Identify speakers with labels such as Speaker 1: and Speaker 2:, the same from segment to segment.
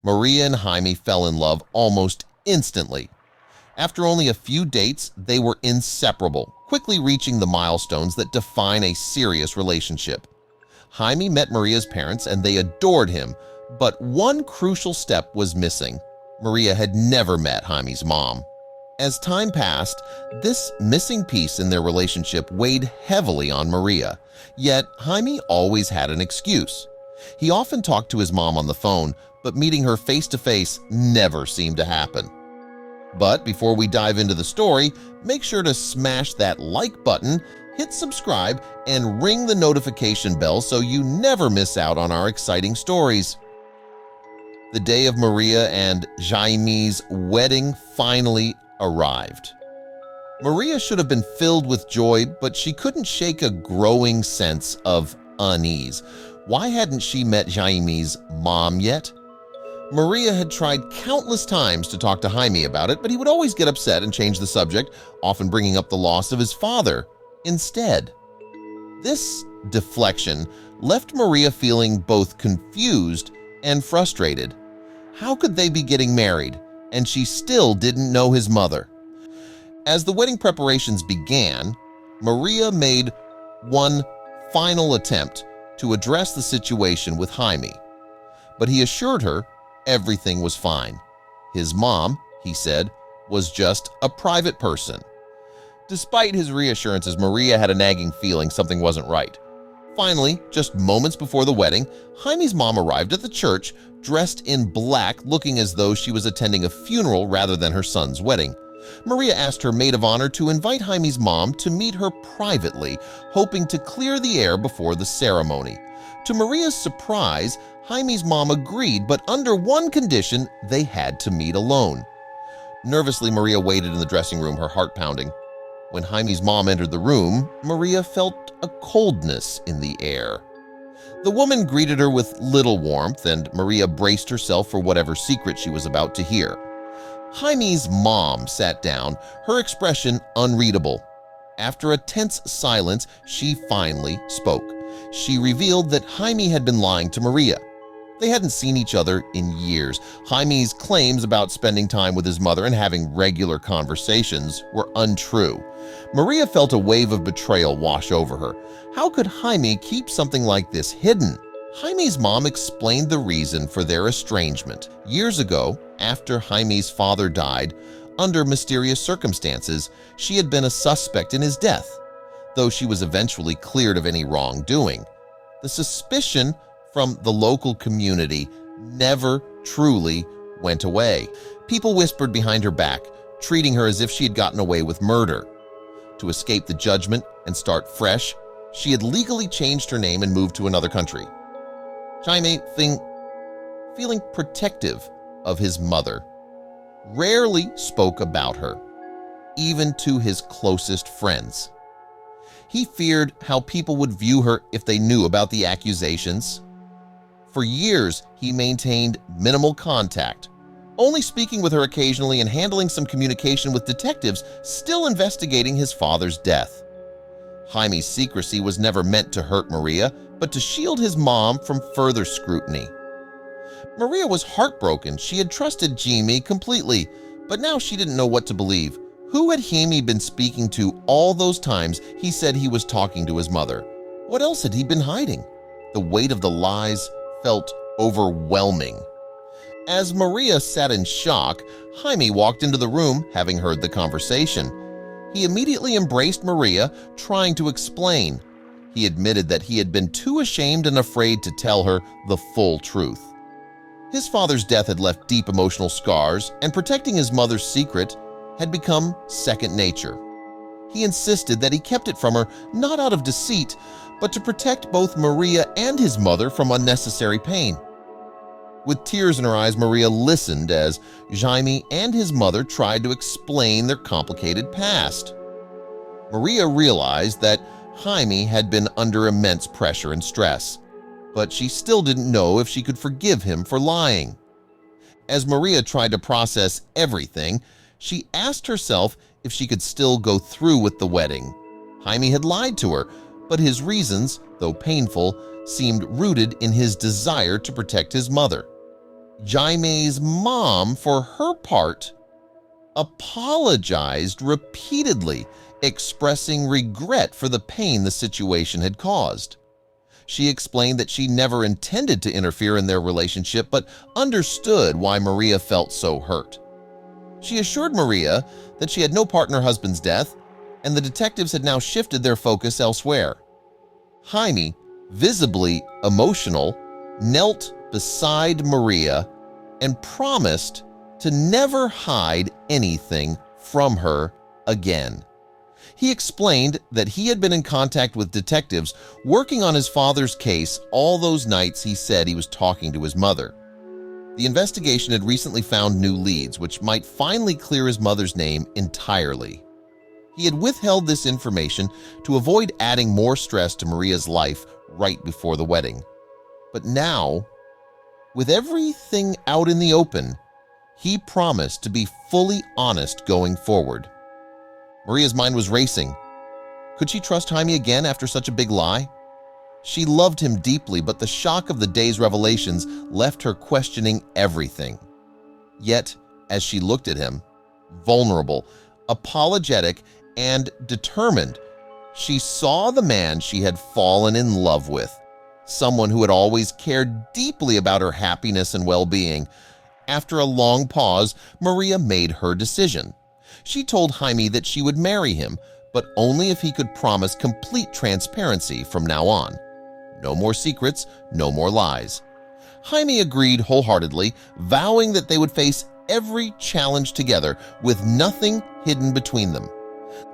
Speaker 1: Maria and Jaime fell in love almost instantly. After only a few dates, they were inseparable, quickly reaching the milestones that define a serious relationship. Jaime met Maria's parents and they adored him, but one crucial step was missing. Maria had never met Jaime's mom. As time passed, this missing piece in their relationship weighed heavily on Maria, yet Jaime always had an excuse. He often talked to his mom on the phone, but meeting her face-to-face never seemed to happen. But before we dive into the story, make sure to smash that like button, hit subscribe, and ring the notification bell so you never miss out on our exciting stories. The day of Maria and Jaime's wedding finally arrived. Maria should have been filled with joy, but she couldn't shake a growing sense of unease. Why hadn't she met Jaime's mom yet? Maria had tried countless times to talk to Jaime about it, but he would always get upset and change the subject, often bringing up the loss of his father instead. This deflection left Maria feeling both confused and frustrated. How could they be getting married, and she still didn't know his mother? As the wedding preparations began, Maria made one final attempt to address the situation with Jaime, but he assured her everything was fine. His mom, he said, was just a private person. Despite his reassurances, Maria had a nagging feeling something wasn't right. Finally, just moments before the wedding, Jaime's mom arrived at the church dressed in black, looking as though she was attending a funeral rather than her son's wedding. Maria asked her maid of honor to invite Jaime's mom to meet her privately, hoping to clear the air before the ceremony. To Maria's surprise, Jaime's mom agreed, but under one condition: they had to meet alone. Nervously, Maria waited in the dressing room, her heart pounding. When Jaime's mom entered the room, Maria felt a coldness in the air. The woman greeted her with little warmth, and Maria braced herself for whatever secret she was about to hear. Jaime's mom sat down, her expression unreadable. After a tense silence, she finally spoke. She revealed that Jaime had been lying to Maria. They hadn't seen each other in years. Jaime's claims about spending time with his mother and having regular conversations were untrue. Maria felt a wave of betrayal wash over her. How could Jaime keep something like this hidden? Jaime's mom explained the reason for their estrangement. Years ago, after Jaime's father died, under mysterious circumstances, she had been a suspect in his death, though she was eventually cleared of any wrongdoing. The suspicion from the local community never truly went away. People whispered behind her back, treating her as if she had gotten away with murder. To escape the judgment and start fresh, she had legally changed her name and moved to another country. Jaime, feeling protective of his mother, rarely spoke about her, even to his closest friends. He feared how people would view her if they knew about the accusations. For years, he maintained minimal contact, only speaking with her occasionally and handling some communication with detectives still investigating his father's death. Jaime's secrecy was never meant to hurt Maria, but to shield his mom from further scrutiny. Maria was heartbroken. She had trusted Jaime completely, but now she didn't know what to believe. Who had Jaime been speaking to all those times he said he was talking to his mother? What else had he been hiding? The weight of the lies felt overwhelming. As Maria sat in shock, Jaime walked into the room, having heard the conversation. He immediately embraced Maria, trying to explain. He admitted that he had been too ashamed and afraid to tell her the full truth. His father's death had left deep emotional scars, and protecting his mother's secret had become second nature. He insisted that he kept it from her not out of deceit, but to protect both Maria and his mother from unnecessary pain. With tears in her eyes, Maria listened as Jaime and his mother tried to explain their complicated past. Maria realized that Jaime had been under immense pressure and stress, but she still didn't know if she could forgive him for lying. As Maria tried to process everything, she asked herself if she could still go through with the wedding. Jaime had lied to her, but his reasons, though painful, seemed rooted in his desire to protect his mother. Jaime's mom, for her part, apologized repeatedly, expressing regret for the pain the situation had caused. She explained that she never intended to interfere in their relationship but understood why Maria felt so hurt. She assured Maria that she had no part in her husband's death, and the detectives had now shifted their focus elsewhere. Jaime, visibly emotional, knelt beside Maria and promised to never hide anything from her again. He explained that he had been in contact with detectives working on his father's case all those nights he said he was talking to his mother. The investigation had recently found new leads, which might finally clear his mother's name entirely. He had withheld this information to avoid adding more stress to Maria's life right before the wedding. But now, with everything out in the open, he promised to be fully honest going forward. Maria's mind was racing. Could she trust Jaime again after such a big lie? She loved him deeply, but the shock of the day's revelations left her questioning everything. Yet, as she looked at him, vulnerable, apologetic, and determined, she saw the man she had fallen in love with, someone who had always cared deeply about her happiness and well-being. After a long pause, Maria made her decision. She told Jaime that she would marry him, but only if he could promise complete transparency from now on. No more secrets, no more lies. Jaime agreed wholeheartedly, vowing that they would face every challenge together with nothing hidden between them.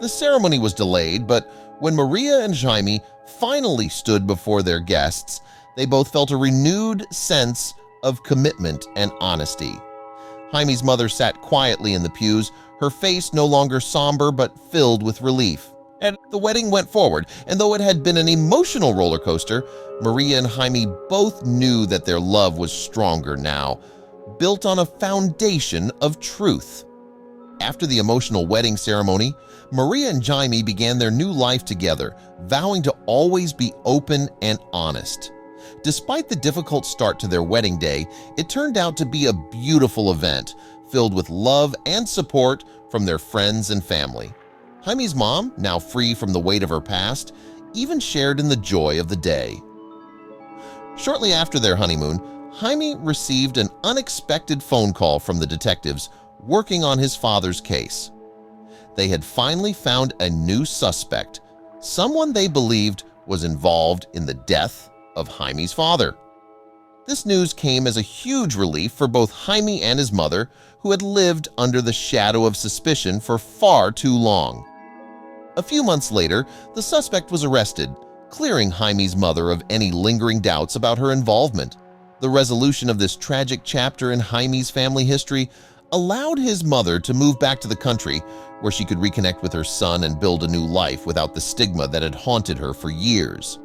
Speaker 1: The ceremony was delayed, but when Maria and Jaime finally stood before their guests, they both felt a renewed sense of commitment and honesty. Jaime's mother sat quietly in the pews, her face no longer somber but filled with relief. And the wedding went forward, and though it had been an emotional roller coaster, Maria and Jaime both knew that their love was stronger now, built on a foundation of truth. After the emotional wedding ceremony, Maria and Jaime began their new life together, vowing to always be open and honest. Despite the difficult start to their wedding day, it turned out to be a beautiful event, filled with love and support from their friends and family. Jaime's mom, now free from the weight of her past, even shared in the joy of the day. Shortly after their honeymoon, Jaime received an unexpected phone call from the detectives working on his father's case. They had finally found a new suspect, someone they believed was involved in the death of Jaime's father. This news came as a huge relief for both Jaime and his mother, who had lived under the shadow of suspicion for far too long. A few months later, the suspect was arrested, clearing Jaime's mother of any lingering doubts about her involvement. The resolution of this tragic chapter in Jaime's family history allowed his mother to move back to the country, where she could reconnect with her son and build a new life without the stigma that had haunted her for years.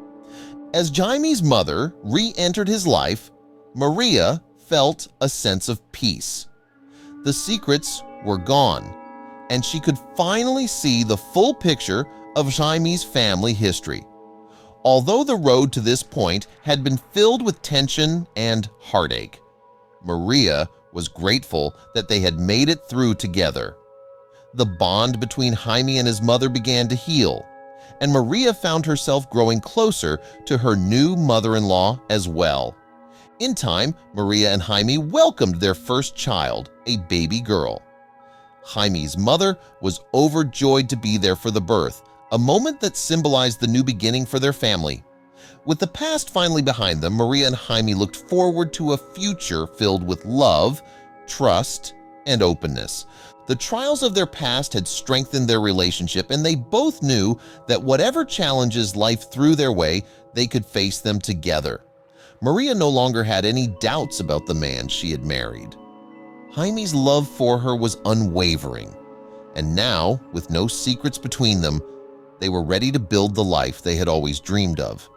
Speaker 1: As Jaime's mother re-entered his life, Maria felt a sense of peace. The secrets were gone, and she could finally see the full picture of Jaime's family history. Although the road to this point had been filled with tension and heartache, Maria was grateful that they had made it through together. The bond between Jaime and his mother began to heal, and Maria found herself growing closer to her new mother-in-law as well. In time, Maria and Jaime welcomed their first child, a baby girl. Jaime's mother was overjoyed to be there for the birth, a moment that symbolized the new beginning for their family. With the past finally behind them, Maria and Jaime looked forward to a future filled with love, trust, and openness. The trials of their past had strengthened their relationship, and they both knew that whatever challenges life threw their way, they could face them together. Maria no longer had any doubts about the man she had married. Jaime's love for her was unwavering, and now, with no secrets between them, they were ready to build the life they had always dreamed of.